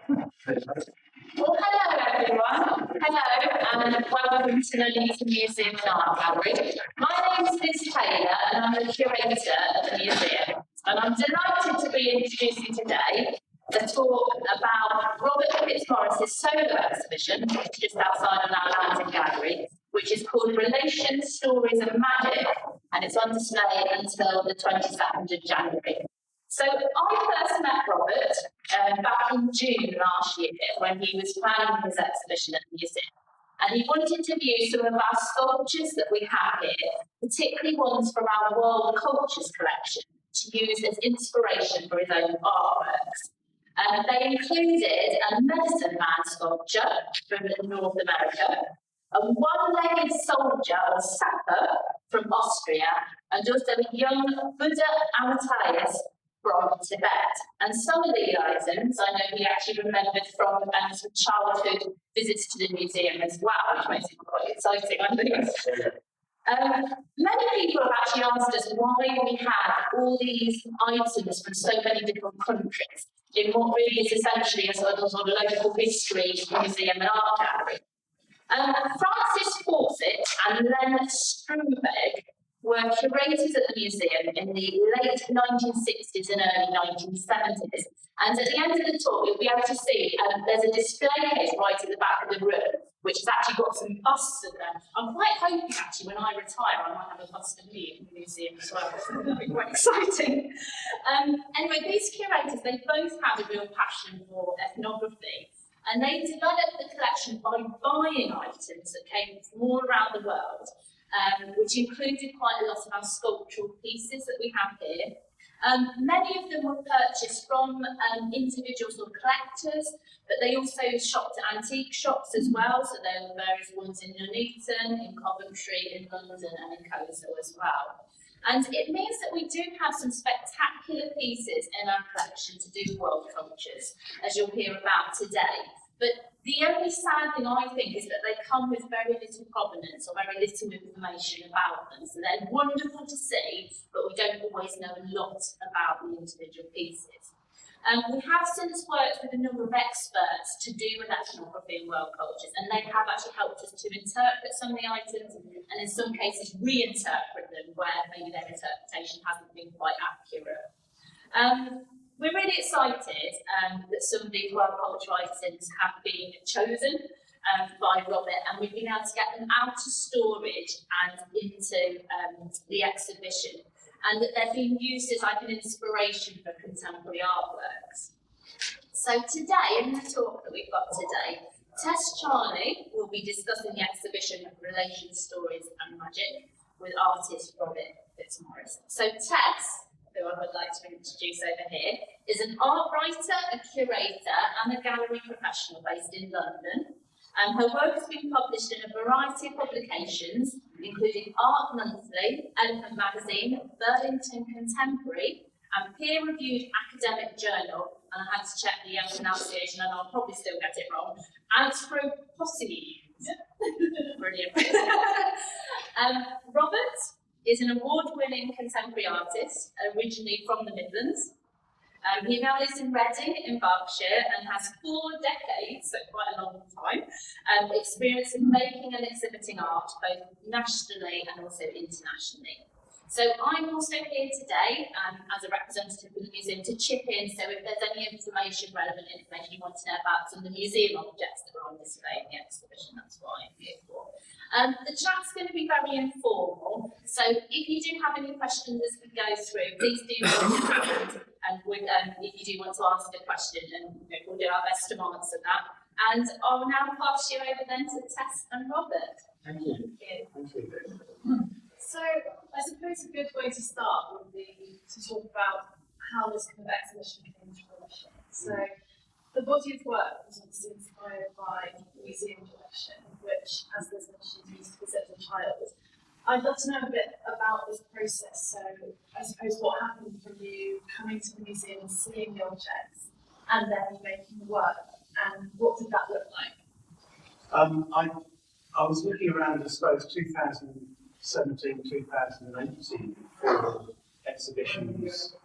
Well, hello everyone. Hello and welcome to the Nuneaton Museum and Art Gallery. My name is Liz Taylor and I'm the curator of the museum. And I'm delighted to be introducing today a talk about Robert Fitzmaurice's solo exhibition just outside of our London gallery, which is called Relations, Stories and Magic, and it's on display until the 22nd of January. So I first met Robert back in June last year when he was planning his exhibition at the museum. And he wanted to view some of our sculptures that we have here, particularly ones from our World Cultures collection, to use as inspiration for his own artworks. They included a medicine man sculpture from North America, a one-legged soldier or sapper from Austria, and also a young Buddha Amateurs from Tibet. And some of these items I know he actually remembered from some childhood visits to the museum as well, which makes it quite exciting, I think. Many people have actually asked us why we have all these items from so many different countries in what really is essentially a sort of local history museum and art gallery. Francis Fawcett and Len Strumberg were curators at the museum in the late 1960s and early 1970s. And at the end of the talk, you'll be able to see there's a display case right at the back of the room, which has actually got some busts of them. I'm quite hoping, actually, when I retire, I might have a bust of me in the museum as well. That'll be quite exciting. Anyway, these curators, they both had a real passion for ethnography. And they developed the collection by buying items that came from all around the world, which included quite a lot of our sculptural pieces that we have here. Many of them were purchased from individuals or collectors, but they also shopped at antique shops as well. So there were various ones in Nuneaton, in Coventry, in London, and in Coleshill as well. And it means that we do have some spectacular pieces in our collection to do with world cultures, as you'll hear about today. But the only sad thing I think is that they come with very little provenance or very little information about them. So they're wonderful to see, but we don't always know a lot about the individual pieces. We have since worked with a number of experts to do with ethnography and world cultures, and they have actually helped us to interpret some of the items and in some cases reinterpret them where maybe their interpretation hasn't been quite accurate. We're really excited that some of these world culture items have been chosen by Robert, and we've been able to get them out of storage and into the exhibition, and that they're being used as like an inspiration for contemporary artworks. So today, in the talk that we've got today, Tess Charnley will be discussing the exhibition Relations, Stories and Magic with artist Robert Fitzmaurice. So Tess, who I would like to introduce over here, is an art writer, a curator and a gallery professional based in London. Her work has been published in a variety of publications, including Art Monthly, Elephant Magazine, Burlington Contemporary, and peer-reviewed academic journal, and I had to check the pronunciation and I'll probably still get it wrong, Anthropocene. Brilliant. Robert is an award-winning contemporary artist, originally from the Midlands. He now lives in Reading in Berkshire and has 4 decades, so quite a long time, experience in making and exhibiting art, both nationally and also internationally. So I'm also here today as a representative of the museum to chip in, so if there's any relevant information you want to know about some of the museum objects that are on display in the exhibition, that's what I'm here for. The chat's going to be very informal, so if you do have any questions as we go through, please do raise your hand, and if you do want to ask a question, and we'll do our best to answer that. And I'll now pass you over then to Tess and Robert. Thank you. Thank you. So I suppose a good way to start would be to talk about how this kind of exhibition came to fruition. So the body of work was obviously inspired by the museum collection, which, as Liz mentioned, used to visit as a child. I'd love to know a bit about this process. So I suppose what happened from you coming to the museum and seeing the objects and then making the work, and what did that look like? I was looking around, I suppose, 2017, 2018 for exhibitions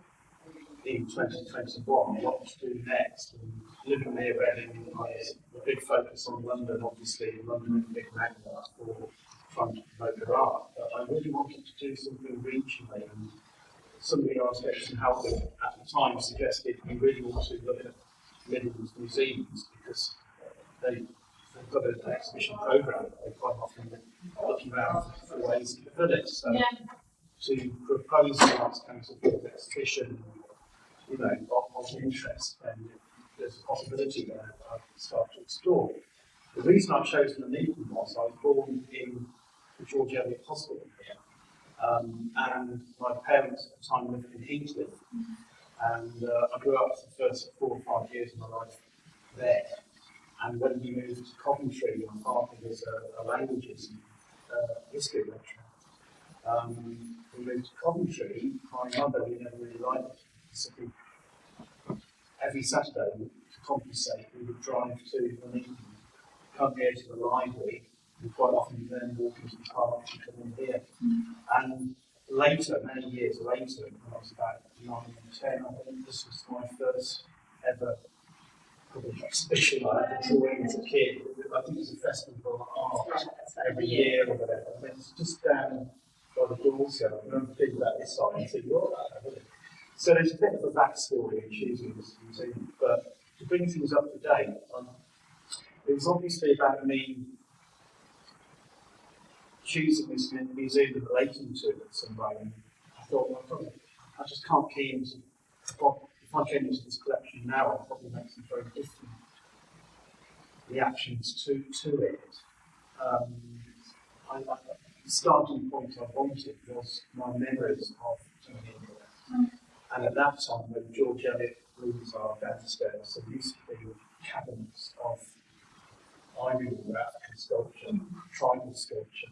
in 2021 what to do next. And living near Reading, a big focus on London, obviously. London is a big magnet for trying to promote their art. But I really wanted to do something regionally. And somebody I was getting some help with at the time suggested we really want to look at Midlands museums because they've got an exhibition programme. They quite often looking around for ways to fill it. So to propose an arts council exhibition, of interest, then there's a possibility there I could start to explore. The reason I chose Nuneaton was I was born in the George Eliot Hospital here, and my parents at the time lived in Heathcliff, and I grew up for the first 4 or 5 years of my life there. And when we moved to Coventry, my father was a languages history lecturer. We moved to Coventry. My mother, we never really liked it. So every Saturday, to compensate, we would drive to Nuneaton, come here to the library, and quite often then walk into the park and come in here. And later, many years later, when I was about 9 or 10, I think this was my first ever public exhibition I had drawing as a kid. I think it was a festival of art every year or whatever. And it's just down by the doors here. I remember thinking about this side and thinking, so there's a bit of a backstory in choosing this museum, but to bring things up to date, it was obviously about me choosing this museum and relating to it in some way. And I thought, well, I just can't key into, if I came into this collection now, I'll probably make some very different reactions to it. The starting point I wanted was my memories of coming in here. And at that time, when George Eliot rooms are downstairs, there used to be cabinets of ivory African sculpture, tribal sculpture,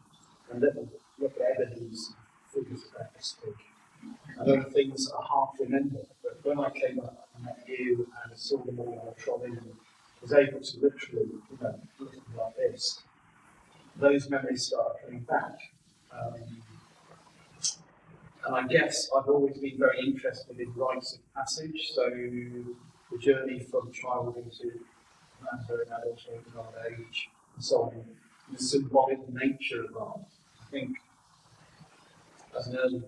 and little ebonies, figures about this big. And other things I half remember, but when I came up and met you and saw them all on a trolley and was able to literally, look at them like this, those memories started coming back. And I guess I've always been very interested in rites of passage, so the journey from childhood into manhood, adulthood, and old age, and so on, the symbolic nature of art. I think as an early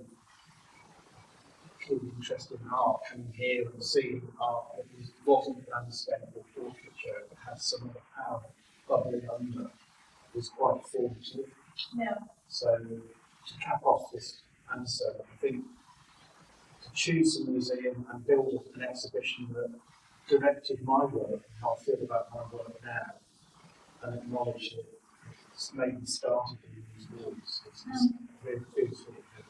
kid interested in art, coming here and seeing art that wasn't landscape or portraiture, but had some other power bubbling under, was quite formative. Yeah. So to cap off this answer, I think to choose a museum and build an exhibition that directed my work and how I feel about my work now, and acknowledge that it's maybe started in these walls. It's really feels really good.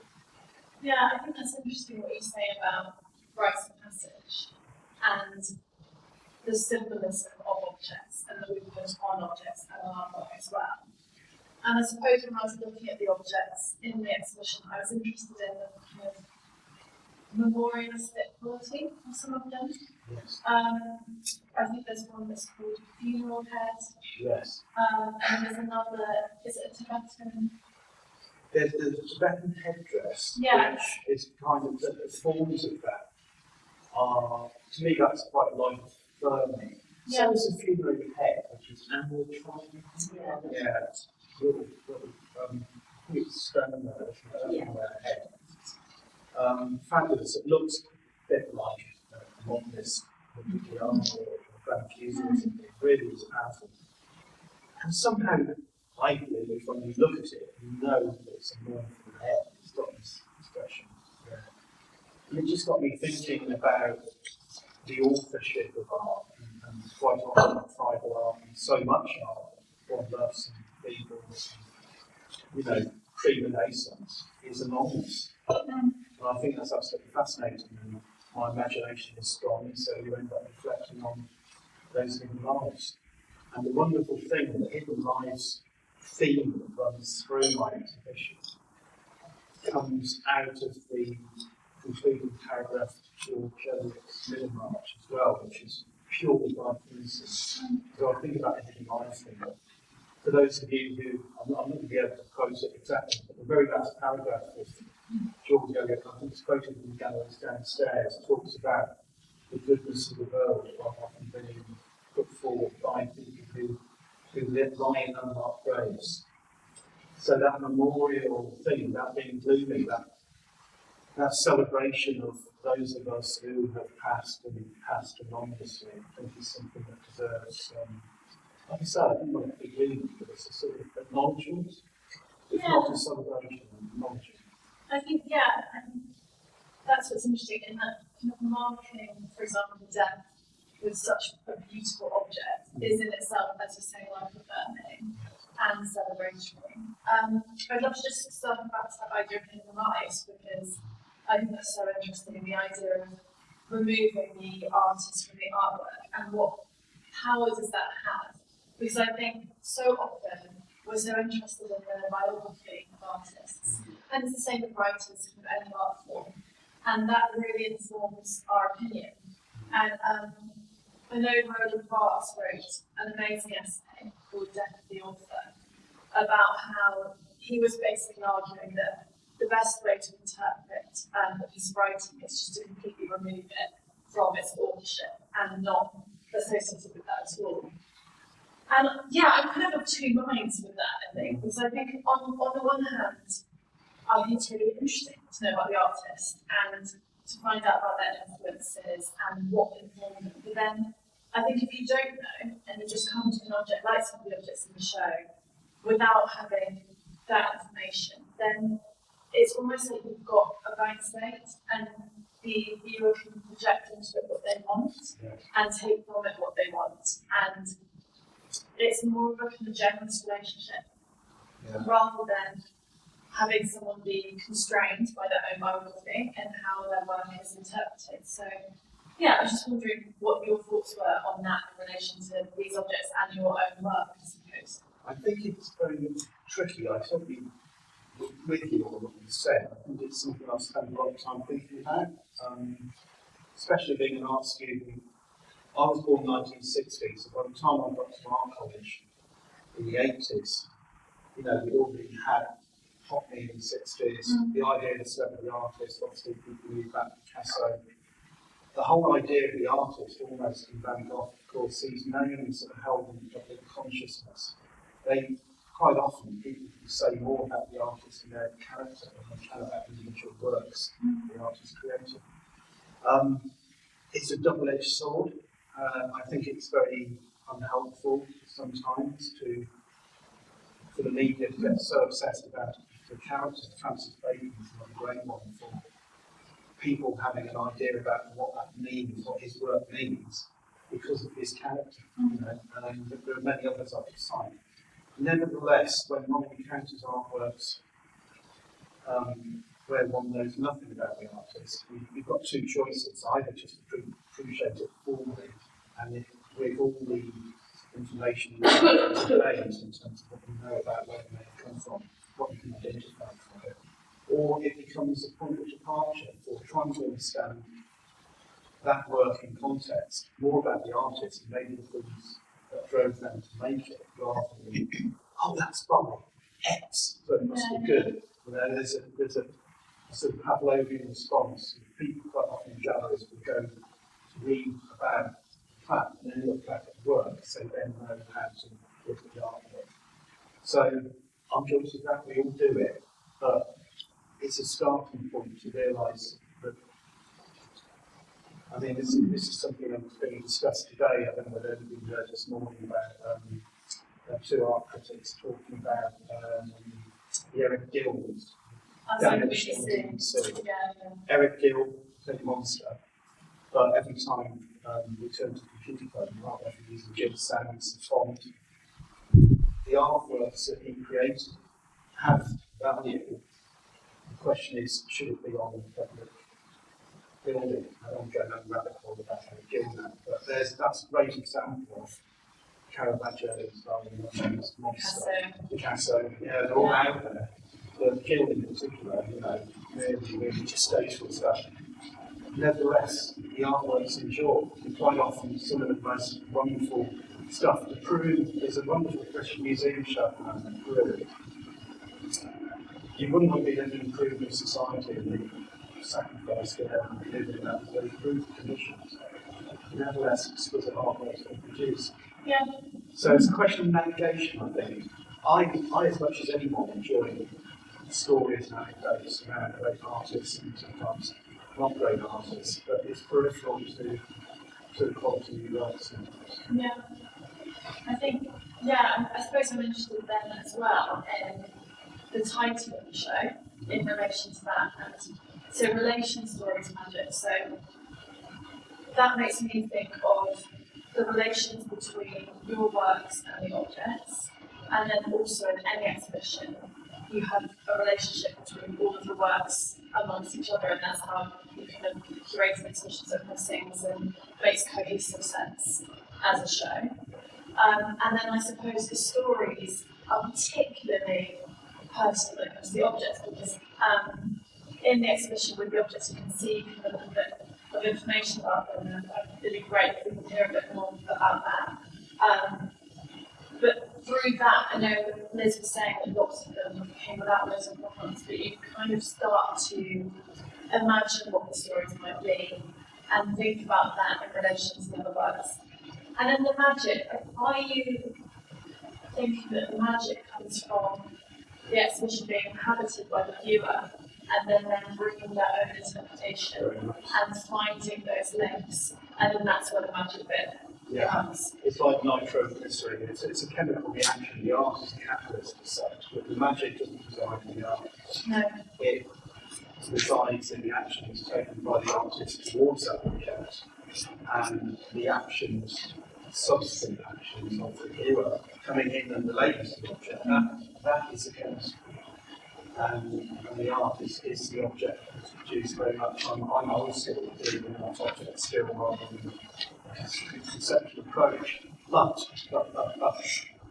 Yeah, I think that's interesting what you say about rites of passage and the symbolism of objects and that we put on objects and on our work as well. And I suppose when I was looking at the objects in the exhibition, I was interested in the kind of memorialistic quality of some of them. Yes. I think there's one that's called Funeral Head. Yes. And there's another, is it a Tibetan? There's the Tibetan headdress, Yeah. which is kind of the forms of that are, to me, that's quite life affirming. Yeah. So is the funerary head, which is animal tribe. Yeah. It's little it's stone there, isn't it? Head. Fabulous. It looks a bit like a modernist army or Grand Fusil or something. It really is powerful. And somehow, I believe, when you look at it, you know that it's a mournful head. It's got this expression. Yeah. And it just got me thinking about the authorship of art, and quite often tribal art, and so much art, one loves and peoples, pre-Renaissance is anonymous. And I think that's absolutely fascinating, and my imagination is strong, so you end up reflecting on those hidden lives. And the wonderful thing, the hidden lives theme that runs through my exhibition comes out of the concluding paragraph to George Eliot's Middlemarch as well, which is purely by coincidence. So I think about the hidden lives thing. For those of you who, I'm not going to be able to quote it exactly, but the very last paragraph is George Eliot, I think it's quoted in the galleries downstairs, talks about the goodness of the world quite often being put forward by people who lie in unmarked graves. So that memorial thing, that being blooming, that celebration of those of us who have passed and passed anonymously, I think is something that deserves, like I said, I don't want it to be blooming, but it's a sort of acknowledgement. It's not a celebration, acknowledgement. I think, that's what's interesting in that kind of marking, for example, death with such a beautiful object is in itself, as you say, life affirming and celebratory. I'd love to just circle back to that idea of hidden lives, because I think that's so interesting, the idea of removing the artist from the artwork and what power does that have? Because I think so often we're so interested in the biography of artists, and it's the same with writers of any art form, and that really informs our opinion. And I know Roland Barthes wrote an amazing essay called Death of the Author about how he was basically arguing that the best way to interpret a piece of writing is just to completely remove it from its authorship and not associated with that at all. And I'm kind of two minds with that, I think, because I think on the one hand, I think it's really interesting to know about the artist and to find out about their influences and what informed them. But then I think if you don't know and you just come to an object like some of the objects in the show without having that information, then it's almost like you've got a blank slate and the viewer can project into it what they want and take from it what they want. And it's more of a kind of generous relationship rather than having someone be constrained by their own biography and how their work is interpreted. So, I was just wondering what your thoughts were on that in relation to these objects and your own work, I suppose. I think it's very tricky. I totally with you on what you said. I think it's something I've spent a lot of time thinking about, especially being an art student. I was born in 1960, so by the time I got to art college in the 80s, we'd already had Hockney in the 60s, the idea of the celebrity artist, obviously people moved back to Picasso. The whole idea of the artist, almost in Van Gogh, of course, these names that are held in public consciousness. They quite often people say more about the artist and their character than they can about individual works the artist created. It's a double-edged sword. I think it's very unhelpful sometimes for the media to get so obsessed about the character. Francis Bacon is another great one for people having an idea about what that means, what his work means, because of his character. And there are many others I could cite. Nevertheless, when one encounters artworks where one knows nothing about the artist, you've got two choices: either just appreciate it formally and with all the information you have today in terms of what you know about where it may have come from, what you can identify from it, or it becomes a point of departure for trying to understand that work in context, more about the artist and maybe the things that drove them to make it, rather than, that's by X, so it must be good. There's a sort of Pavlovian response. People quite often in galleries will go to read about fact and then look back at work, so then know how to look at the artwork. So I'm guilty of that, we all do it, but it's a starting point to realise that, this is something that's being discussed today. I don't know whether you heard this morning about two art critics talking about the Eric Gill's damage on BBC. Eric Gill is a monster, but every time we turn to the computer code, we might have to use the Gill sounds, the font. The artworks that he created have value. The question is, should it be on the public building? I don't go down rabbit hole about how to Gill that, but that's a great example of Caravaggio's monster, Picasso. They're all out there. The Gill in particular, really distasteful stuff. Nevertheless, the artworks endure. And quite often, some of the most wonderful stuff. There's a wonderful British Museum show in Peru you wouldn't want to be in an improving society and sacrifice for them living in that very improved conditions. You have less exquisite artwork to produce. Yeah. So it's a question of navigation, I think. I as much as anyone, enjoy stories and anecdotes around great artists and sometimes not great artists, but it's peripheral to the quality of the work. Yeah. I think, yeah, I suppose I'm interested then as well in the title of the show in relation to that. And so relation stories magic. So that makes me think of the relations between your works and the objects. And then also in any exhibition, you have a relationship between all of the works amongst each other, and that's how you kind of curate an exhibition so it sings and makes cohesive sense as a show. And then I suppose the stories are particularly personal when it comes to the objects, because in the exhibition with the objects you can see kind of a little bit of information about them, and it'd be great if we could hear a bit more about that. But through that, I know Liz was saying that lots of them came without loads of problems, but you kind of start to imagine what the stories might be and think about that in relation to the other works. And then the magic, are you thinking that the magic comes from the exhibition being inhabited by the viewer and then bringing their own interpretation and finding those links, and then that's where the magic bit comes? It's like nitroglycerin, it's a chemical reaction. The art is a catalyst as such, but the magic doesn't reside in the art. No. It resides in the actions taken by the artist towards that object, and the actions, subsequent actions of the viewer coming in and relating to the object. That is the chemistry. And the art is the object that's produced very much. I'm old school doing an object still rather than a conceptual approach. But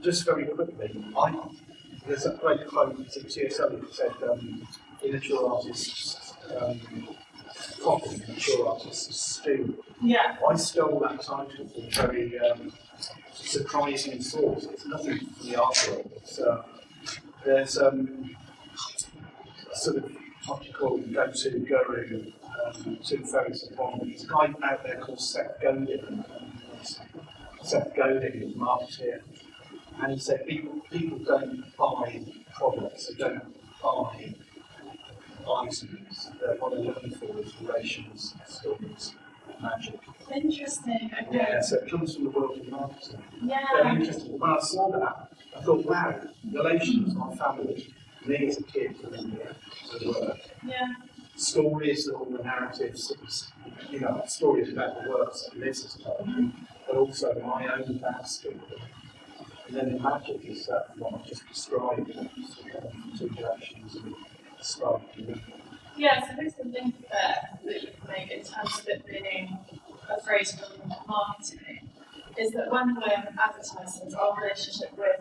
just very quickly, there's a great quote from T.S. Eliot that said, immature artists copy, mature artists steal. Yeah. I stole that title from a very surprising source. It's nothing from the artwork. It's, there's sort of what you call go-to guru, two focus upon. There's a guy out there called Seth Godin. Seth Godin is a marketeer, and he said people don't buy products, they don't buy items. What they're looking for is relations, stories, magic. Interesting. Okay. Yeah, so it comes from the world of marketing. Yeah. Very interesting. When I saw that, I thought, wow, relations, my family, me as a kid, the work. Yeah. Stories, all the narratives, stories about the works that Liz has told, but also my own past story. And then the magic is that what I've just described, two directions and spark. Yeah, so there's the link there that you can make in terms of it being a phrase from marketing, is that when we're advertising, our relationship with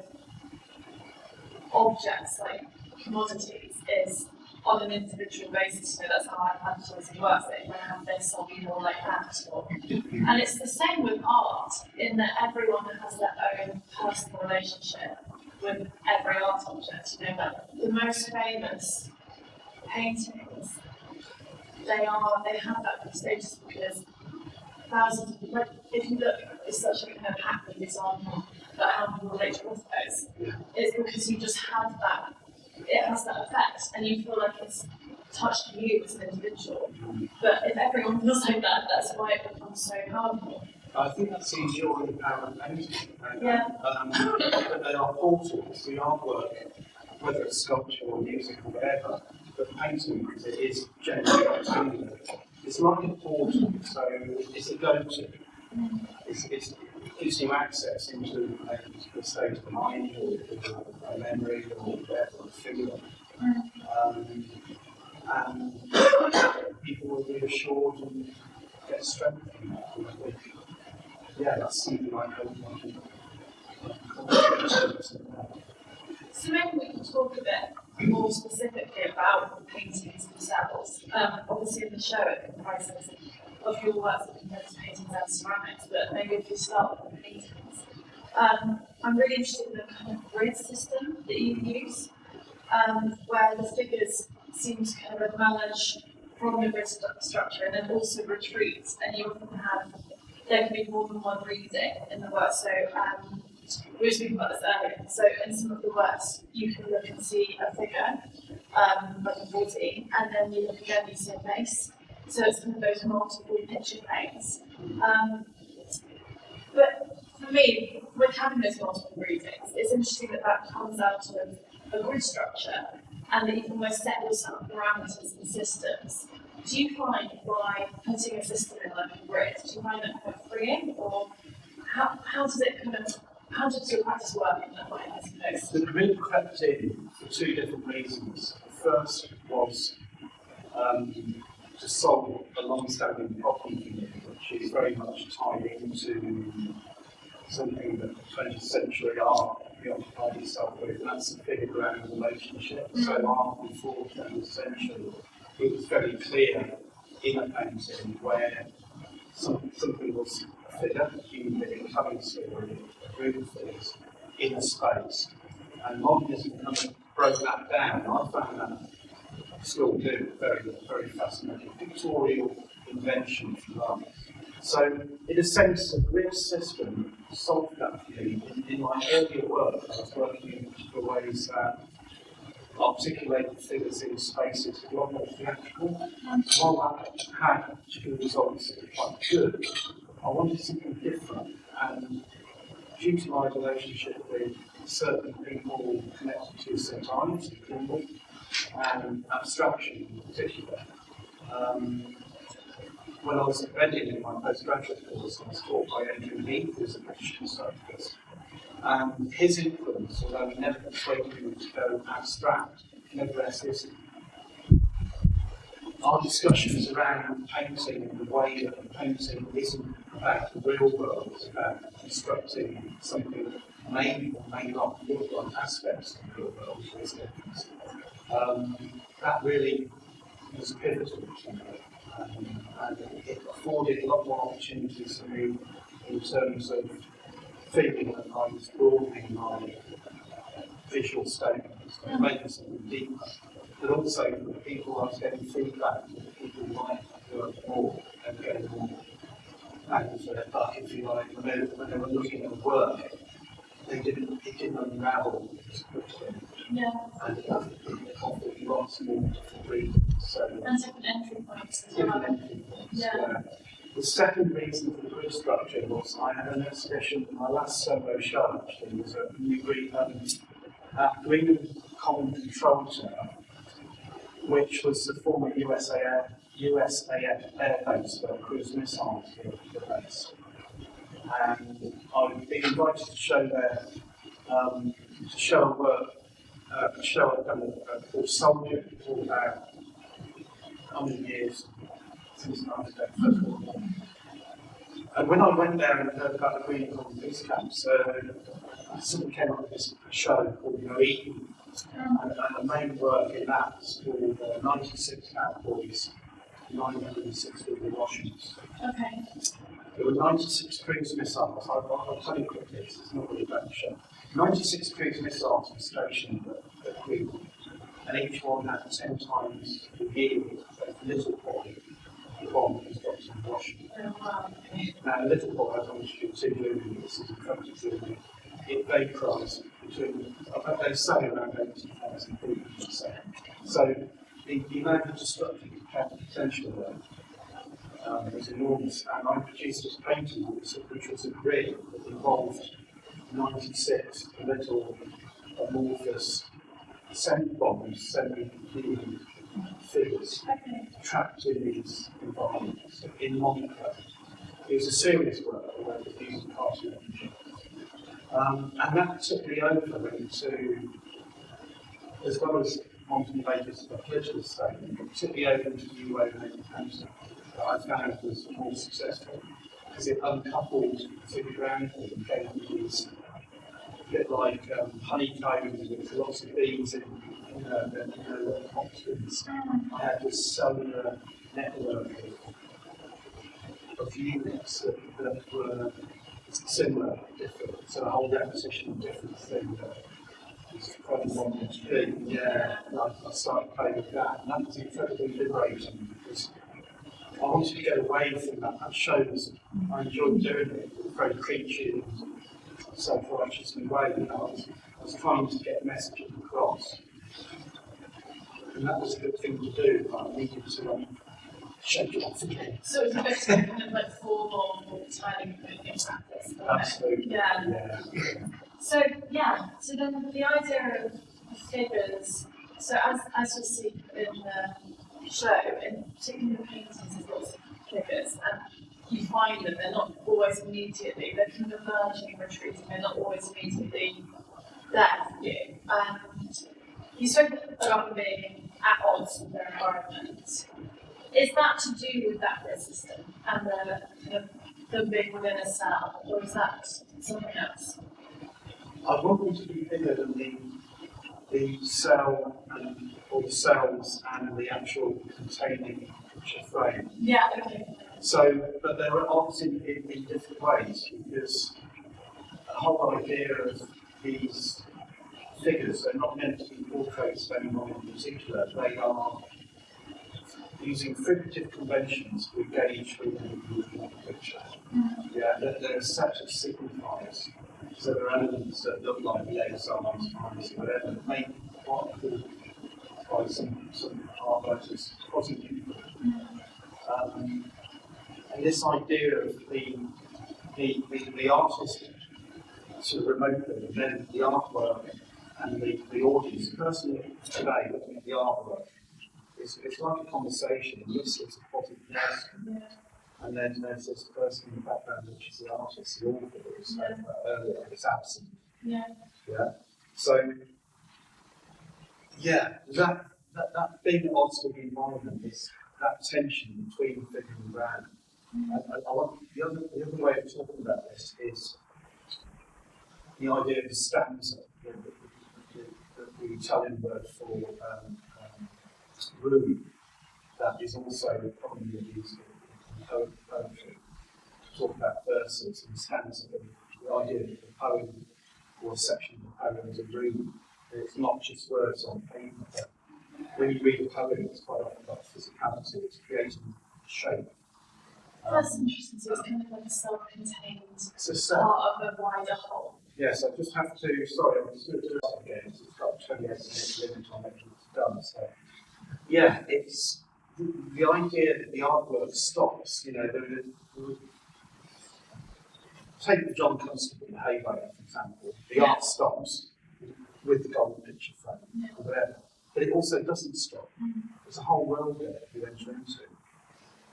objects like commodities is on an individual basis. That's how advertising works. That if I have this, I'll be more like that. And it's the same with art, in that everyone has their own personal relationship with every art object. Like the most famous paintings, they have that status because thousands of people, if you look, it's such a kind of happy example that how people relate to authors. It's because you just have that, it has that effect, and you feel like it's touched you as an individual. But if everyone feels like that, that's why it becomes so powerful. I think that's the enduring power of painting. Yeah. But they are portals, the artwork, whether it's sculpture or music or whatever, but painting, because it is generally singular. It's like a portal, so it's a go-to. It gives you access into a state of the mind or a memory or whatever, a figure. And people will be assured and get strength from that. And I think, that's something I hope I can So maybe we can talk a bit more specifically about the paintings themselves. Obviously in the show it comprises of your works that compare to paintings and ceramics, but maybe if you start with the paintings. I'm really interested in the kind of grid system that you use where the figures seem to kind of emerge from the grid structure and then also retreat, and you often have, there can be more than one reading in the work. So we were speaking about this earlier. So in some of the works, you can look and see a figure, like a body, and then you look again, you see a face. So it's kind of those multiple picture planes. But for me, with having those multiple readings, it's interesting that that comes out of a grid structure and that you can almost set yourself parameters and systems. Do you find by putting a system in like a grid, do you find that quite freeing, or how does it kind of, how does your practice work in that way, I suppose? The grid crept in for two different reasons. The first was to solve a long-standing problem for me, which is very much tied into something that 20th century art preoccupied itself with, and that's the figure-ground relationship. So art before 20th century, it was very clear in a painting where something was a figure, a human being, coming through a group of figures in a space. And modernism kind of broke that down. I found that still do very, very fascinating pictorial invention, if you like. So, in a sense, the grid system solved that for me. In my earlier work, I was working for ways that articulated figures in spaces a lot more theatrical. While that had two results that were quite good, I wanted something different. And due to my relationship with certain people connected to St. Ives, and abstraction in particular, when I was at Reading in my postgraduate course, I was taught by Adrian Heath, who's a British historiographer. And his influence, although he never persuaded me to go abstract, nevertheless, our discussions around painting and the way that painting isn't about the real world, it's about constructing something that may or may not look like aspects of the real world, that really was pivotal to me. And it afforded a lot more opportunities for me in terms of feeling that I was broadening my visual statements and making something deeper. But also for the people I was getting feedback from, the people might work more and getting more bang for their buck, if you like, when they were looking at the work. It didn't unravel as quickly. Yeah. And it offered lots more different reasons. So, And different entry points as different well. entry points, Yeah. The second reason for the grid structure was I had an exhibition, my last solo show actually was at Green Common Control Tower, which was the former USAF air base where cruise missiles were based. And I've been invited to show there, to show a work, a show I've done called Soldier, it's all about 100 years since the First World War. And when I went there and heard about the Green Common Peace Camps, I suddenly came up with this show called Nuneaton. And the main work in that was called 96 Cowboys, 960 Washingtons. Okay. There were 96 cruise missiles. I'll tell you quickly, this is not really about the show. 96 cruise missiles were stationed at Greenland, and each one had 10 times the yield of Little Boy, the bomb that was got in Washington. Oh, wow. Now, Little Boy, I don't want you to see this is in front of you. It vaporised between, they say around 80,000 people per second. So the amount of destructive potential there was enormous, and I produced this painting which was a grid that involved 96 little amorphous semi-bombs, semi-human figures trapped in these environments in Monaco. It was a serious work, although it was using cartooning. And that took me over into, as well as wanting to make a political statement, it took me over into the new way of making painting that I found was more successful, because it uncoupled the ground and gave me these, a bit like honeycombs with lots of bees in the boxes. I had this cellular network of units that were similar, different, so a whole repetition of different things. It's quite a long thing, yeah. I started playing with that, and that was incredibly liberating because I wanted to get away from that. That shows I enjoyed doing it with very preachy and self-righteous in a way. You know, I was trying to get messages across, and that was a good thing to do. But I needed to shake it off again. So it's a bit of kind of like formal styling in practice. Absolutely. Yeah. So then the idea of figures. So as you'll see in the show, and particularly in the paintings, there's lots of figures, and you find that they're not always immediately. They're kind of emerging and retreating. They're not always immediately there for you. And you spoke about them being at odds with their environment. Is that to do with that grid system and the kind of them being within a cell, or is that something else? I want them to be bigger than the cell or the cells and the actual containing picture frame. Yeah, okay. So, but there are odds in different ways because the whole idea of these figures are not meant to be portraits of anyone in particular. They are using figurative conventions to engage with the picture. Yeah, they're a set of signifiers. So there are elements that look like legs, arms, eyes, whatever, that may be quite cool by some art writers, possibly. And this idea of the artist sort of remotely, and then the artwork and the audience, the person today looking at the artwork, it's like a conversation, and this is a positive person. And then there's this person in the background, which is the artist, the author that we spoke about earlier, it's absent. Yeah. So, that being at odds with the environment is that tension between figure and brand. I want the other way of talking about this is the idea of stanza, the Italian word for room, that is also commonly used in poetry. Talk about verses and stanza, the idea of the poem or a section of the poem as a room. It's not just words on paper, but when you read a poem, it's quite often about physicality, it's creating shape. That's interesting. So it's kind of like a self-contained part of a wider whole. Yes, I just have to, sorry, I'm just going to do it again. It's got a 28 minute limit on it, it's done. So, yeah, it's the idea that the artwork stops, you know, take the John Constable Hay for example. The art stops with the golden picture frame, or whatever. But it also doesn't stop. There's a whole world there you enter into.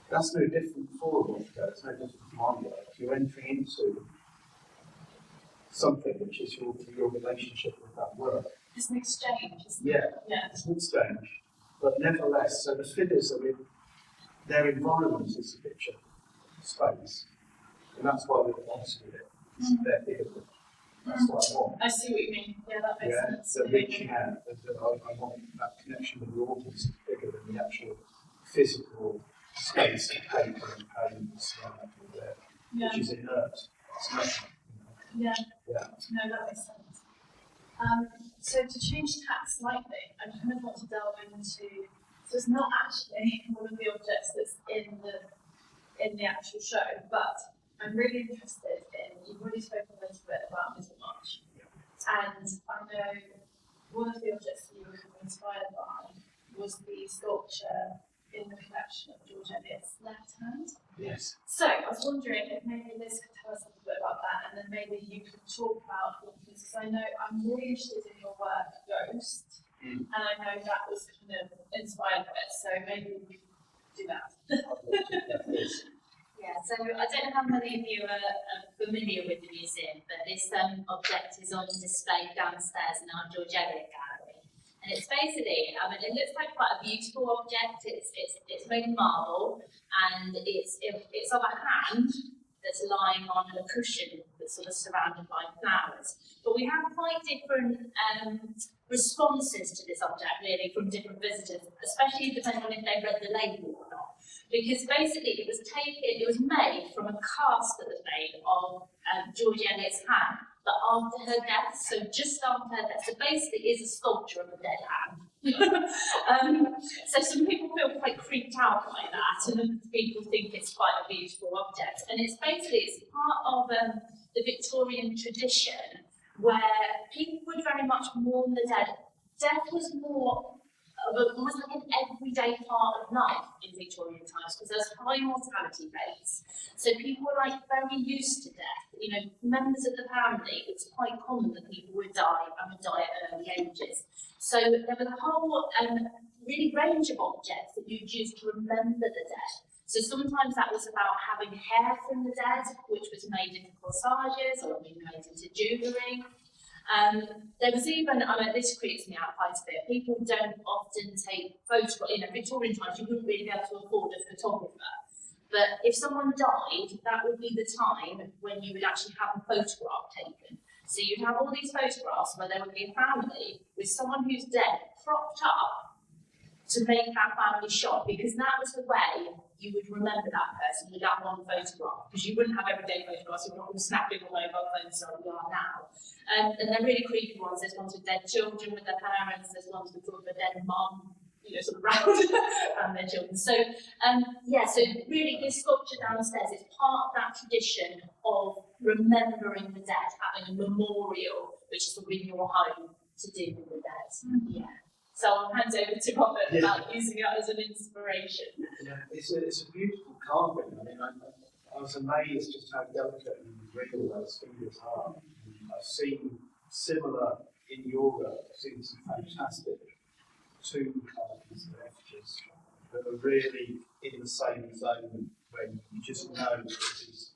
That's no different for a work there, it's no different from my work. You're entering into something which is your relationship with that work. It's an exchange, isn't it? Yeah. It's an exchange. But nevertheless, so the figures are in their environment is the picture space. And that's why we're honest with it. It's their bigger than. That's what I want. I see what you mean. Yeah, that makes sense. So reaching out, I want that connection with the audience is bigger than the actual physical space of paper and pain and slide there, which is inert. It's nothing. Yeah. No, that makes sense. So to change tack slightly, I kind of want to delve into. So it's not actually one of the objects that's in the actual show, but I'm really interested in. You've already spoken a little bit about Fitzmaurice, and I know one of the objects that you were inspired by was the sculpture in the collection of George Eliot's Left Hand. Yes. So I was wondering if maybe Liz could tell us a little bit about that, and then maybe you could talk about things, because I know I'm really interested in your work, Ghost, and I know that was kind of inspired by it, so maybe we could do that. Yeah, so I don't know how many of you are familiar with the museum, but this object is on display downstairs in our George Eliot gallery. And it's basically, it looks like quite a beautiful object. It's made of marble, and it's of a hand that's lying on a cushion that's sort of surrounded by flowers. But we have quite different responses to this object, really, from different visitors, especially depending on if they read the label or not. Because basically it was made from a cast that was made of George Eliot's hand, but after her death, so just after her death. So basically, it is a sculpture of a dead hand. So some people feel quite creeped out by that, and other people think it's quite a beautiful object. And it's part of the Victorian tradition where people would very much mourn the dead. Death was more almost like an everyday part of life in Victorian times because there's high mortality rates. So people were like very used to death. You know, members of the family, it's quite common that people would die and would die at early ages. So there was a whole really range of objects that you'd use to remember the dead. So sometimes that was about having hair from the dead, which was made into corsages or being made into jewellery. There was even, this creeps me out quite a bit, people don't often take photographs, Victorian times you wouldn't really be able to afford a photographer, but if someone died, that would be the time when you would actually have a photograph taken. So you'd have all these photographs where there would be a family with someone who's dead propped up to make that family shot, because that was the way you would remember that person with that one photograph, because you wouldn't have everyday photographs, you were not all snapping on mobile phones like we are now. And they're really creepy ones. There's ones with dead children with their parents, there's ones with sort of a dead mum, sort of round and their children. So, so really this sculpture downstairs is part of that tradition of remembering the dead, having a memorial, which is sort of in your home to do with the dead. Yeah. So I'll hand over to Robert about using it as an inspiration. Yeah, it's a beautiful carving. I mean, I was amazed just how delicate and real those fingers are. I've seen similar in yoga. I've seen some fantastic tomb carvings and effigies that are really in the same zone when you just know this is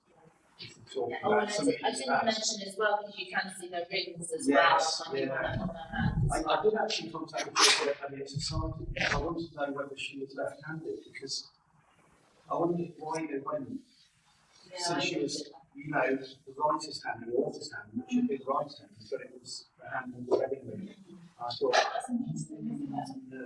the talk about. I didn't mention as well, because you can see the rings as yes, well. Yeah. I did actually contact the people at Eliot Society. I wanted to know whether she was left-handed, because I wondered why they went. Since she was, the writer's hand, the author's hand, which should be the right hand, but it was the hand of the wedding ring. I thought,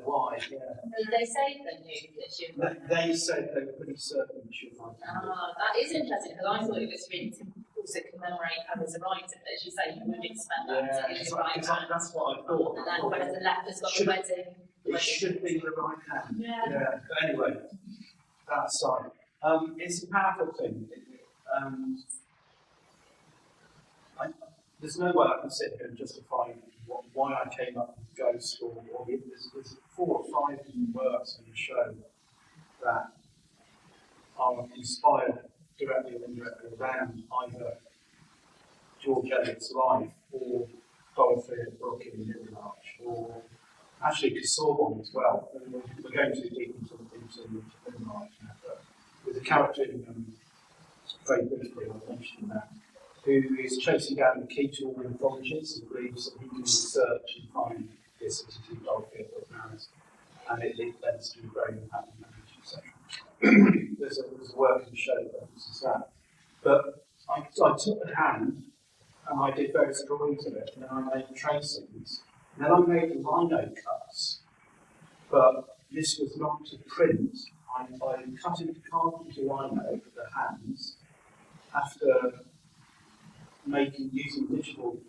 why? Yeah. Did they say they knew that she was right? They said they were pretty certain that she was right-handed. That is interesting, because I thought it was really to also commemorate her as a writer, but as you say, you would expect that to be the right hand. That's what I thought. And then whereas the left has got the wedding. It should be the right hand. Yeah. But anyway, that aside. It's a powerful thing. There's no way I can sit here and justify why I came up with Ghost, or there's 4 or 5 works in the show that are inspired directly or indirectly around either George Eliot's life or Dorothy Brooke in the Middle March, or actually Casaubon as well. We're going too deep into the Middle March now, but there's a character in very briefly, I mentioned that, who is chasing down the key to all anthologies and believes that he can research and find this into Dorothy Brooke, and it leads to growing impact on marriage, etc. There's a work in the show that references that. But I took the hand and I did various drawings of it, and then I made tracings, and then I made lino cuts. But this was not to print. I cut into carpentry lino for the hands after using digital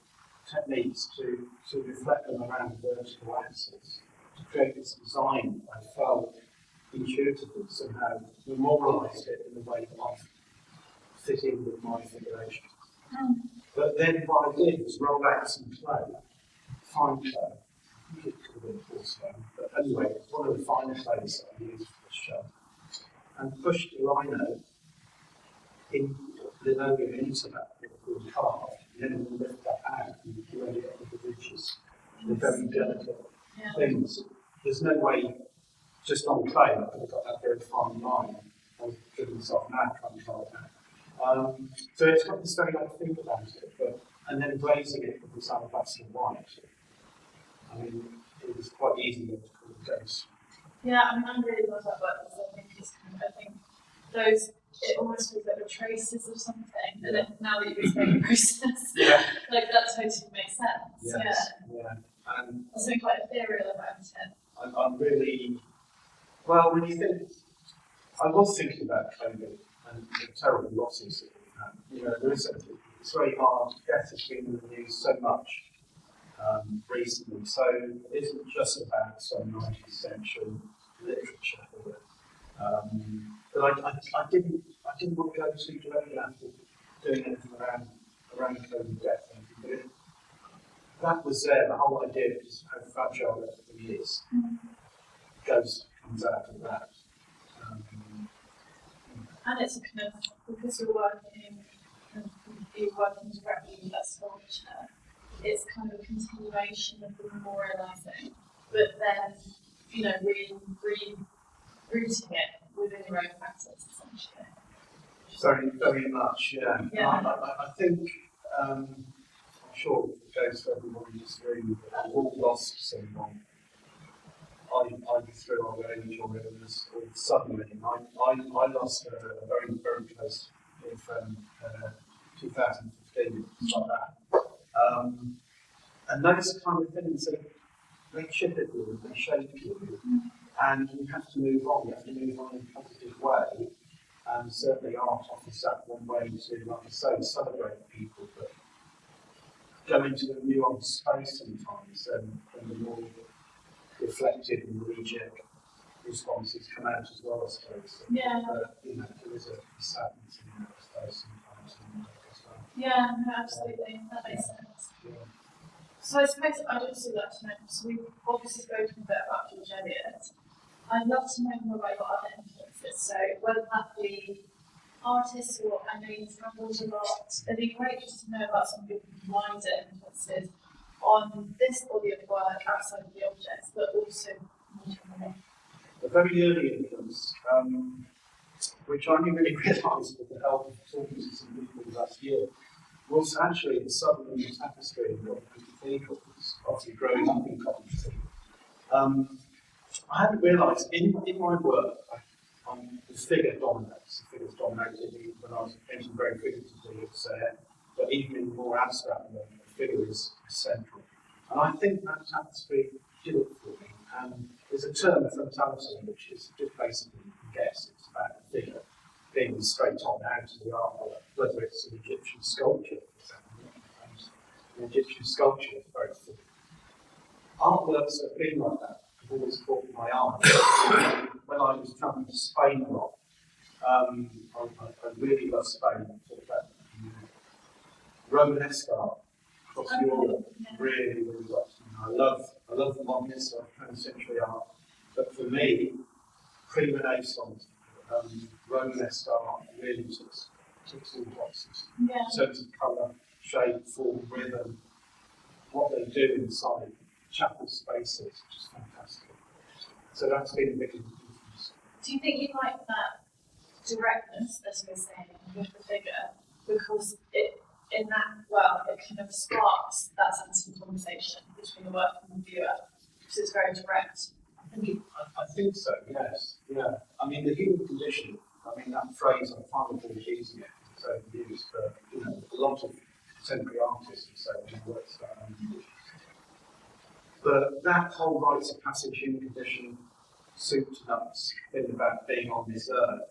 techniques to reflect them around vertical axes to create this design. I felt intuitively somehow memorialised it in the way that I fit in with my figuration. But then what I did was roll out some clay, fine clay. I think it could have been porcelain, but anyway, it's one of the finer clays that I used for this show, and pushed the lino in linoleum into that liquid carved, and then we'll lift that out and ready it with the ridges. The very delicate things. There's no way, just on clay, I could have got that very fine line. I was driven myself mad trying to carve that. So it's got this very odd thing about it, and then glazing it with this alabaster white. I mean, it was quite easy to call it Ghost. Yeah, I really love that work, because I think those, it almost feels like the traces of something, and then now that you've explained the process, like that totally makes sense. Yes. Yeah. And there's something quite ethereal about it. I'm really, well, when you think, I was thinking about COVID and the terrible losses that we've had. There is it's very hard. Death has been in the news so much recently, so it isn't just about some 19th century literature. But I didn't want to go too directly after doing anything around COVID death. But that was there. The whole idea is how fragile everything is. Comes out of that. And it's a kind of, because you're working directly with that sculpture, it's kind of a continuation of the memorialising, but then, really rooting it within your own practice, essentially. Very, very much, yeah. Yeah. I think, I'm sure it goes for everyone in this room, but we've all lost someone, either through our age or illness, or suddenly. I lost a very, very close friend, 2015, like that. And those kind of things, they chip at you, they shape you, and you have to move on. You have to move on in a positive way. And certainly art offers that one way to, like I say, celebrate people, but go into the nuanced space sometimes, and the more reflective and reject responses come out as well, I suppose. Yeah. There is a sadness in that space sometimes. As well. Yeah, no, absolutely. That makes sense. Yeah. So I suppose I'd also like to know, so we've obviously spoken a bit about George Eliot. I'd love to know more about your other influences. So whether that be artists, or I know you've travelled a lot, it'd be great just to know about some of your wider influences on this body of work outside of the objects, but also more generally. A very early influence, which I only really realised with the help of talking to some people last year, was actually the southern tapestry of the cathedrals, obviously growing up in Coventry. I hadn't realised in my work, the figure dominates. The figures dominated when I was painting very figuratively, it's but even in more abstract work, the figure is central. And I think that tapestry did it for me. There's a term, frontality, which is just basically, you can guess, it's about the figure being straight on out of the artwork, whether it's an Egyptian sculpture, for example. An Egyptian sculpture is very figure. Artworks have been like that. I've always caught my eye. When I was travelling to Spain a lot, I really love Spain. About, Romanesque art across Europe, really, really love. I love the modernist of 20th century art, but for me, pre-Renaissance, Romanesque art really ticks all boxes. Yeah. In terms of colour, shape, form, rhythm, what they do inside chapel spaces, which is fantastic. So that's been a big influence. Do you think you like that directness, as we're saying, with the figure, because it kind of sparks that sense of conversation between the work and the viewer, because it's very direct? I think so, yes. Yeah. I mean, the human condition, that phrase, I find really using it, it's overused, but a lot of contemporary artists will say when they work about but that whole rites of passage, human condition, soup to nuts, thing about being on this earth,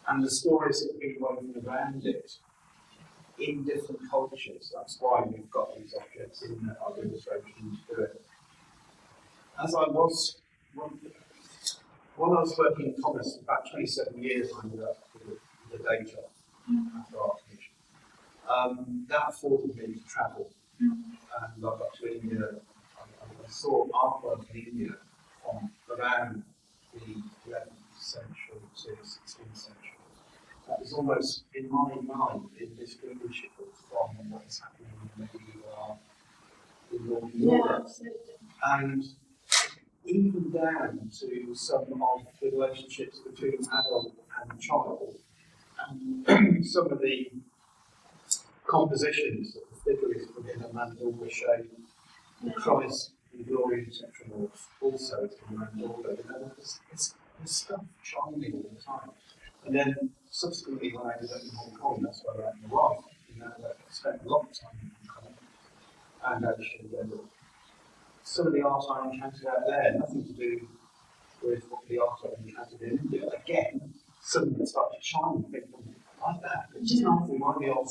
and the stories that have been woven around it in different cultures. That's why we've got these objects in our illustrations to do it. As I was, when I was working in commerce, about 27 years, I ended up with a day job after art commission. That afforded me to travel, and I got to India. I saw artwork in India from around the 11th century to 16th century. That was almost, in my mind, indistinguishable from what is happening in medieval art in Northern Europe. And even down to some of the relationships between adult and child, and some of the compositions that the figure is put in a mandorla shape, the Christ in glory and tetramorph also is in mandorla. It's stuff shining all the time. And then subsequently, when I ended up in Hong Kong, that's where I met my wife. I spent a lot of time in Hong Kong and actually some of the art I encountered out there, nothing to do with what the art I encountered in India. Again, suddenly it started shining, people like that. It just remind me of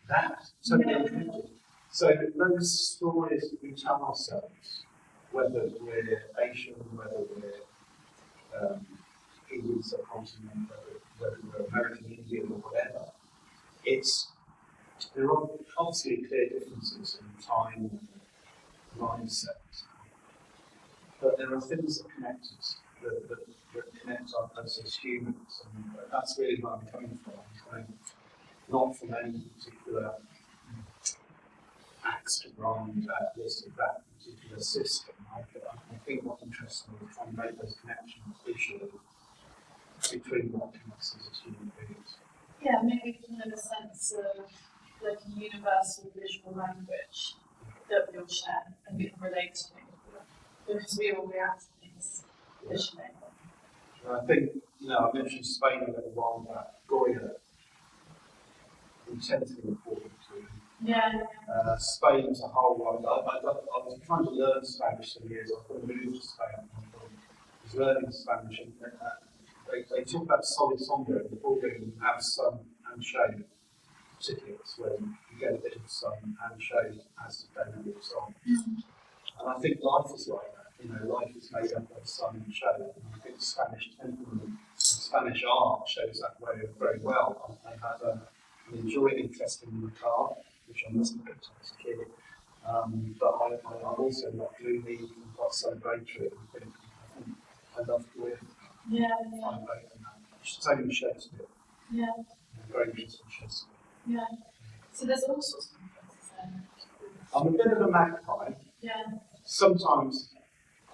that, totally unconnected. So those stories that we tell ourselves, whether we're Asian, whether we're Indian subcontinent, whether we're American Indian or whatever, there are obviously clear differences in time and mindset, but there are things that connect us, that connect us as humans, and that's really where I'm coming from. I'm not from any particular axe to grind at this or that particular system. I think what interests me is trying to make those connections visually between what connects us as human beings. Yeah, maybe kind of a sense of like a universal visual language that we all share and we can relate to, because we all react to things visually. And I think, I mentioned Spain a little while back. Goya, intensely important to me. Yeah. Spain as a whole, I was trying to learn Spanish for years. I was going to move to Spain. I was learning Spanish, and they talk about solisombra in the building, have sun and shade tickets, where you get a bit of sun and shade as the day moves on. And I think life is like that. Life is made up of sun and shade. And I think Spanish temperament and Spanish art shows that way very well. I have enjoyed interesting in the car, which I must have picked up as a kid. But I'm also not gloomy and quite celebratory. I think I love Goya. Yeah. Same with Shakespeare. Yeah. Very interesting Shakespeare. Yeah. So there's all sorts of influences there. I'm a bit of a magpie. Yeah. Sometimes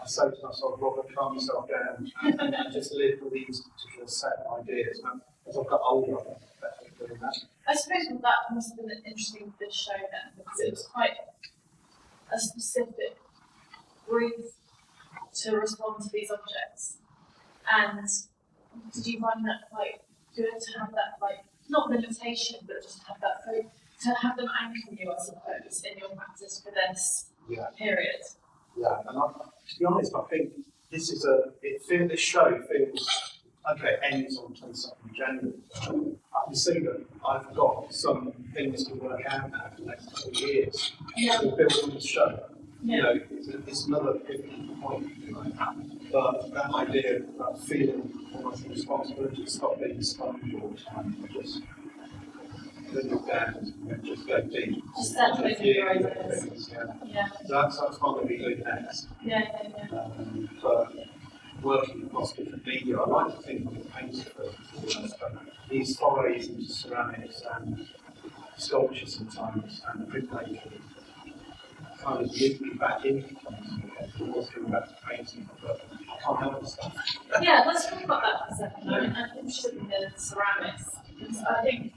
I say to myself, Robert, calm yourself down and just live with these particular set of ideas. And as I've got older, I think I'm better at doing that. I suppose that must have been interesting with this show then, because it was quite a specific brief to respond to these objects. And did you find that quite good to have that, not limitation, but just have that, to have them anchor you, I suppose, in your practice for this period? Yeah, and to be honest, I think this is this show feels, ends on 22nd of January. I can see that I've got some things to work out now for the next couple of years to build on the show. Yeah. It's another pivotal point, but that idea of that feeling almost responsibility to stop being a sponge all the time and just look down and just go deep. Just settling in your ideas. Yeah. So that's what I'm going to be doing next. Yeah. But working across different media, I like to think of the painter first, but these forays into ceramics and sculpture sometimes and printmaking kind of lead me back into painting again. I'm always coming back to painting, but I can't help myself. Yeah, let's talk about that for a second. I'm interested in the ceramics, because I think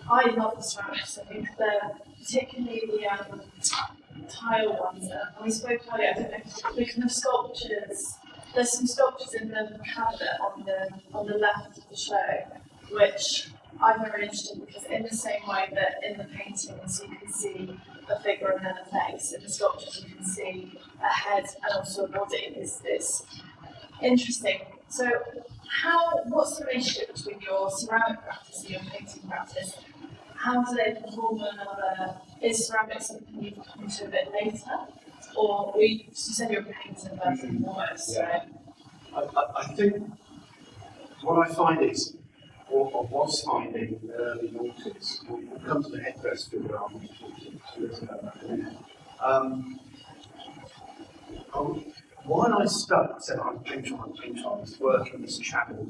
I love the ceramics. I think they're particularly the tile ones. And we spoke earlier, I don't know, the kind of sculptures. There's some sculptures in the cabinet on the left of the show, which I'm very interested in, because in the same way that in the paintings you can see a figure and then a face, in the sculptures you can see a head and also a body. It's interesting. So what's the relationship between your ceramic practice and your painting practice? How do they perform one another? Is ceramics something you've come to a bit later? Or you said you're a painter first and foremost. Yeah. I think what I find is, or was finding in the early noughties, we'll come to the headdress figure on while I said I'm painter, I was working this channel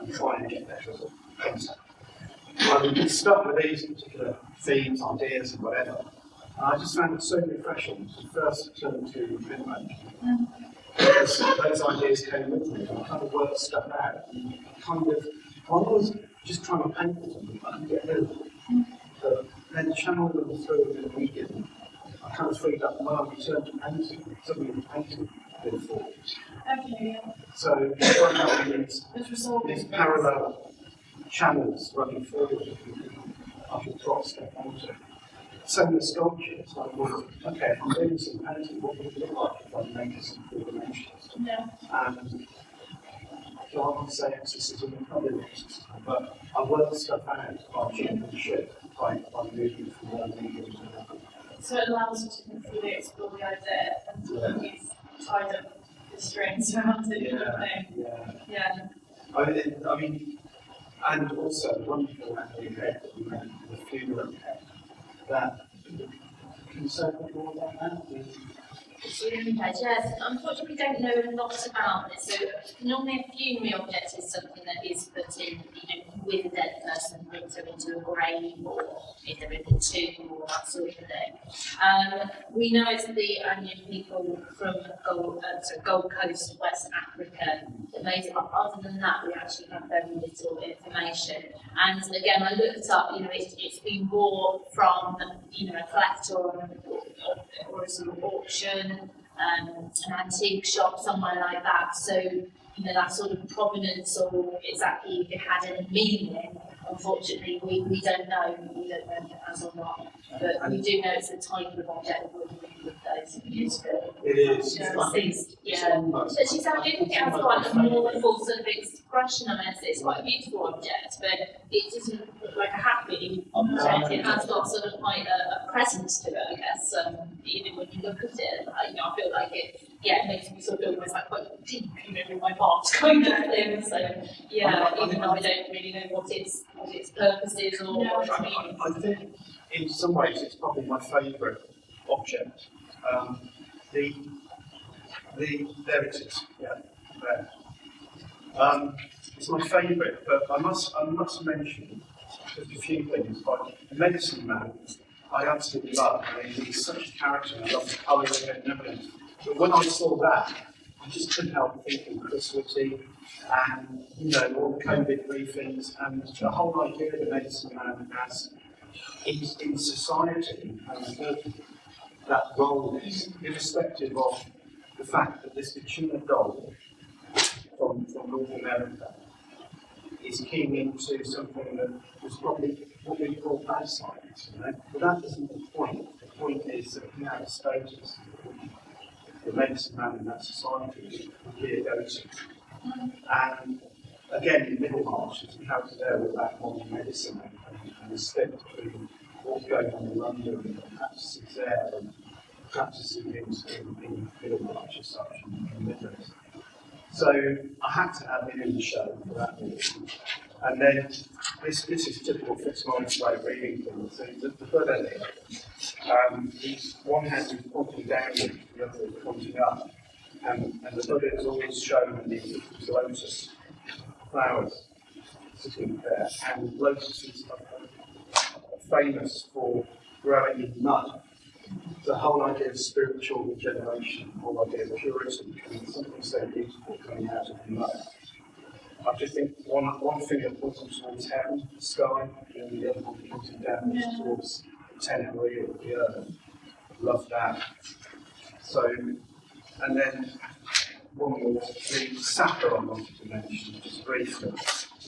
and trying to get better as a painter. I'm stuck with these particular themes, ideas, and whatever. And I just found it so refreshing to first turn to printmaking. Those ideas came with me, and I kind of worked stuff out. And while I was just trying to paint with them, I couldn't get rid of them. But then channeling them through in the medium, I kind of freed up my return to painting. Suddenly the painting been formed. Okay. So what happens these parallel channels running forward, I can drop step onto. Same with sculpture, it's like, well, okay, if I'm doing some painting, what would it look like if I make it some 4 dimensions? Yeah. And I want to say exorcism, probably not exorcism, but I work stuff out by jump and shift. by moving from one medium to another. So it allows you to fully explore the idea and he's tied up the strings around it. Yeah. I mean, and also the wonderful Anthony Head that we had, the funerary head, that, can you say a bit more about that? Yes, unfortunately we don't know a lot about this. So normally a funerary object is something that is put in, with a dead person, put into a grave or if they're in a tomb or that sort of thing. We know it's the only people from Gold Coast of West Africa that made it up. Other than that, we actually have very little information. And again, I looked up, it's been bought from, a collector or a sort of auction, an antique shop, somewhere like that. So, that sort of provenance or exactly if it had any meaning, unfortunately, we don't know. We don't know if it has or not. But we do know it's a type of object with those used for. It is. But she's I do think it has quite a mournful sort of expression on it. It's quite a beautiful object, but it doesn't look like a happy object. It has got sort of quite a presence to it, I guess. Even when you look at it, I feel like it makes me sort of feel almost like quite deep, in my heart kind of thing. So even though I don't really know what its purpose is or what it means. I think in some ways it's probably my favourite object. There it is. Yeah, there. It's my favourite, but I must mention just a few things. Like the medicine man, I absolutely love. I mean, he's such a character. I love the colouring and everything. But when I saw that, I just couldn't help thinking Chris Whitty and all the COVID briefings and the whole idea of the medicine man as in society and that role is, irrespective of the fact that this tuna doll from North America is keying into something that was probably what we call bad science, But that isn't the point. The point is that he had a status, the medicine man in that society would be a go-to. And again, in Middlemarch, there's a character there with that modern medicine and the step between what's going on in London and the practices there and practices in Middlemarch as such in the Midlands. So I had to have him in the show for that reason. And then this is typical Fitzmaurice way of reading things. So the Buddha here, one hand is pointing downward, the other is pointing up. And the Buddha is always shown in these lotus flowers sitting there. And lotuses are famous for growing in mud. The whole idea of spiritual regeneration, the whole idea of purity, something so beautiful coming out of the mud. I just think one finger pointing towards heaven, the sky, and the other one pointing down towards the tenebrae of the earth. Love that. So, and then one more, the sapper I wanted to mention, just briefly.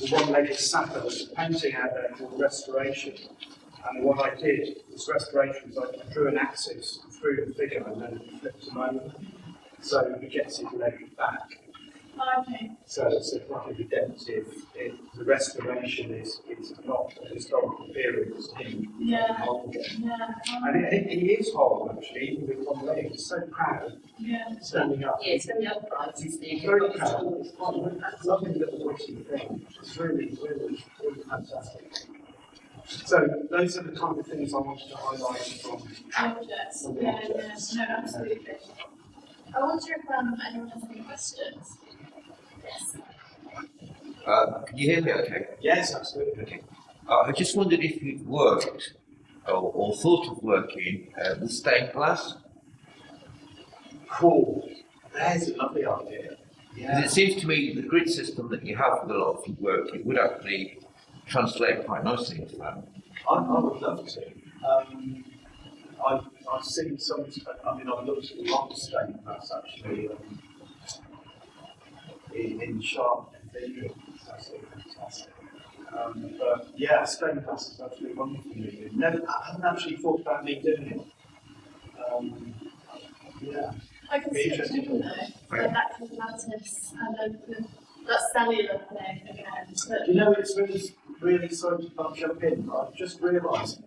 The one-legged sapper, there's a painting out there called Restoration. And what I did was restoration, was I drew an axis through the figure and then flipped him over. So he gets his leg back. Okay. So it's like a redemptive. The restoration is not a historical period, it's him whole again. And he is whole actually, even with one leg. He's so proud. Standing up. Yeah, it's very upright. He's very proud. It's a lovely little witty thing. It's really, really, really fantastic. So those are the kind of things I wanted to highlight from objects. No, absolutely. I wonder if anyone has any questions. Yes. Can you hear me okay? Yes, absolutely. Okay. I just wondered if you'd worked or thought of working with stained glass. Cool. There's a lovely idea. Because it seems to me the grid system that you have with a lot of your work, it would actually translate quite nicely into that. I would love to. I've seen some, I've looked at a lot of stained glass actually in Sharp Cathedral. It's absolutely fantastic. But yeah, stained glass is absolutely wonderful. I haven't actually thought about me doing it. I can see it, you know, like that kind of lattice and that cellular thing again. But, it's really really sorry to jump in, but I've just realised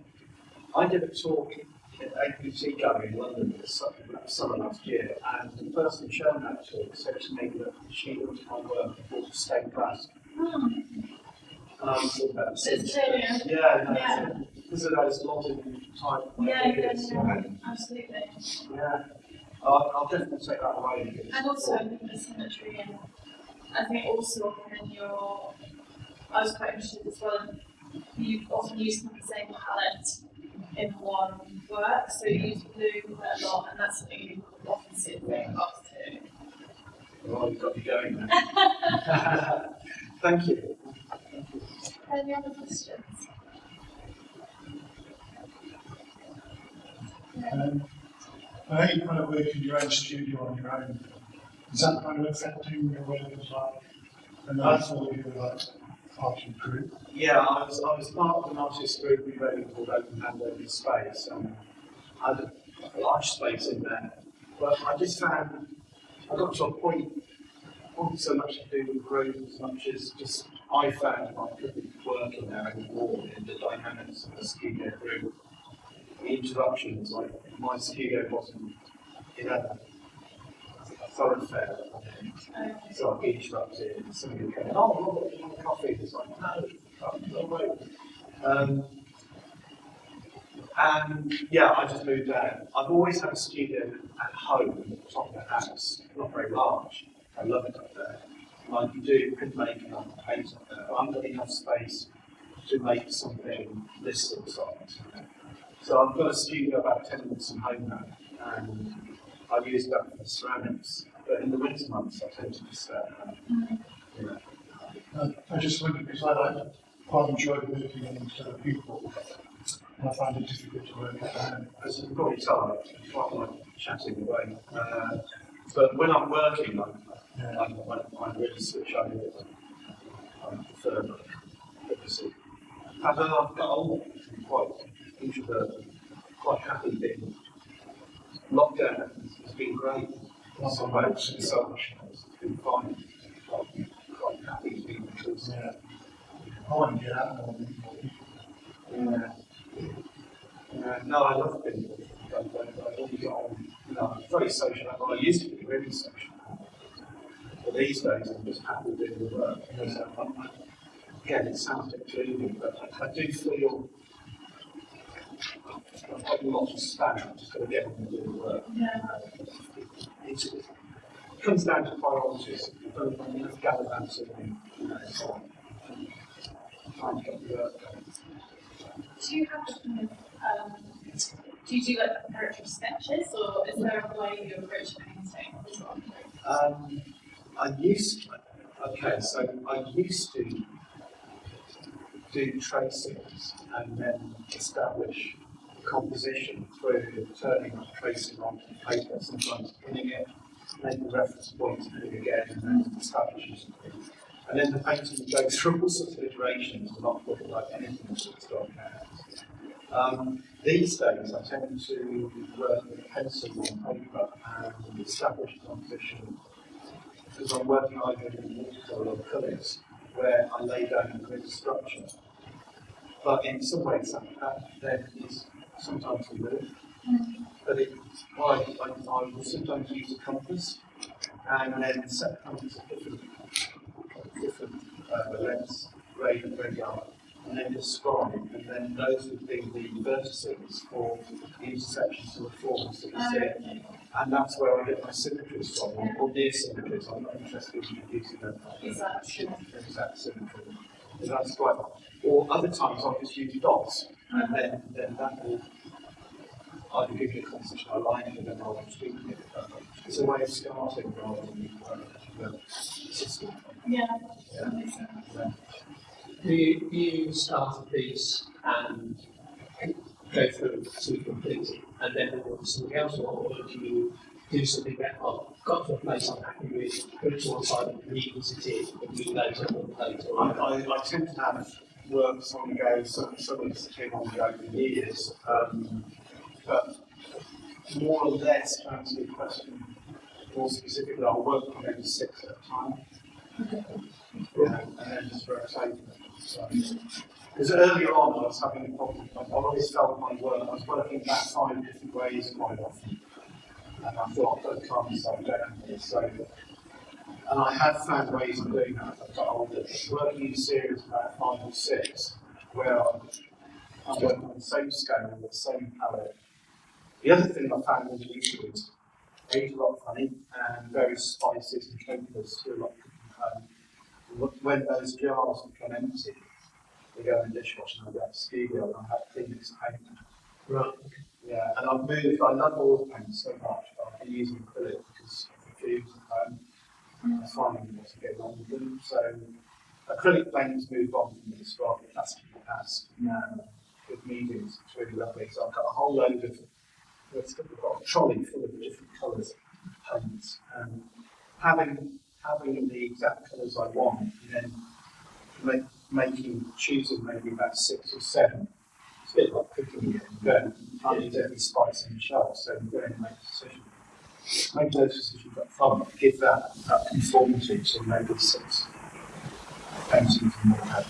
I did a talk at APT Gallery in London this summer last year, and the person showing that talk said to me that she looked at my work and thought it was stained glass. It's clear, Yeah, because of those modern type ideas. Absolutely. Yeah, I'll definitely take that away. And also, I think the symmetry, and I think also in your, I was quite interested as well, you often use the same palette in one work, so you use blue quite a lot, and that's something you often see it going up to. Well, you've got me going there. Thank you. Any other questions? I know you kind of work in your own studio on your own. Is that kind of affecting your work as well? And that's all you like part of your group? Yeah, I was part of an artist group we were called Open Hand Open Space, and I had a large space in there. But I just found I got to a point, not so much to do with group as much as just I found I couldn't work in there anymore in the dynamics of the studio group. The interruptions, like my studio wasn't in a thoroughfare, so I'd be interrupted and somebody would come in, oh, Robert, you want a coffee? It's like, no way. And yeah, I just moved out. I've always had a studio at home at the top of the house, not very large. I love it up there. I can do printmaking, I can paint up there. I haven't got enough space to make something this sort of size. So I've got a studio about 10 minutes from home now, and I use that for ceramics. But in the winter months, I tend to just stay at home. I just wondered, because I quite enjoy working amongst other people, and I find it difficult to work at home. As you can probably tell, I quite like chatting away. But when I'm working, I really switch over. I prefer privacy. And then I've got old, quite introverted, quite happy being lockdown has been great. In some ways, in some ways, it's been fine. Quite happy to be because I want to get out more and meet more people. no, I love being I really get on. I'm very social. I used to be really social. But these days, I'm just happy doing the work. Again, it sounds a bit gloomy, but I do feel I've got a lot of span. I'm just going to get on and do the work. It comes down to priorities. When you have to gather around something, so trying to get the work done. Do you have a kind of, do you do like preparatory sketches, or is there a way you approach painting? I used to do tracings and then establish composition through turning that tracing onto paper, sometimes pinning it, making the reference point, pinning again, and then establishing something. And then the painting would go through all sorts of iterations and not look like anything that's got out. These days, I tend to work with a pencil on paper and establish a composition because I'm working either in watercolour or colours where I lay down a grid structure. But in some ways, that then is sometimes removed. But I will sometimes use a compass and then set the compass at different lengths, grade and radii, and then describe, and then those would be the vertices for the intersections of the forms that you see. And that's where I get my symmetries from, or near symmetries. I'm not interested in using an exact symmetry. And that's quite. Or other times I'll just use dots, and then that will either give you a composition I like, and then I'll tweak it. It's a way of starting rather than the system. Yeah. Do you start a piece and go through to complete it and then move on to something else, or do you do something that I've got to a place I'm happy with, put it to one side and revisit it, and do later or later? I tend to have works on the go, some of it's been on the go for years, but more or less to answer your question more specifically, I'll work on maybe 6 at a time. And then just rotate. Because earlier on I was having a problem. I always felt my work, I was working about 5 different ways quite often. And I thought, I can't myself down here. So, and I have found ways of doing that as I've got older. Working in series about 5 or 6, where I'm working on the same scale with the same palette. The other thing I found really useful is I eat a lot of honey and various spices and capers do a lot of cooking home. When those jars become empty, they go in the dishwasher and I go to the studio and I have Phoenix paint. Right. Yeah, and I've moved, I love oil paint so much, but I've been using acrylic because of the fumes at home. I'm finding what's going on with them. So acrylic paint's moved on from this rather than plastic in the past. With mediums, it's really lovely. So I've got a whole load of, I've got a trolley full of different colours of paints. And having the exact colours I want, and then choosing maybe about 6 or 7. It's a bit like cooking again. You can't use every spice on the shelf, so you go and make a decision. Make those decisions up front, give that conformity to maybe 6 paintings and more.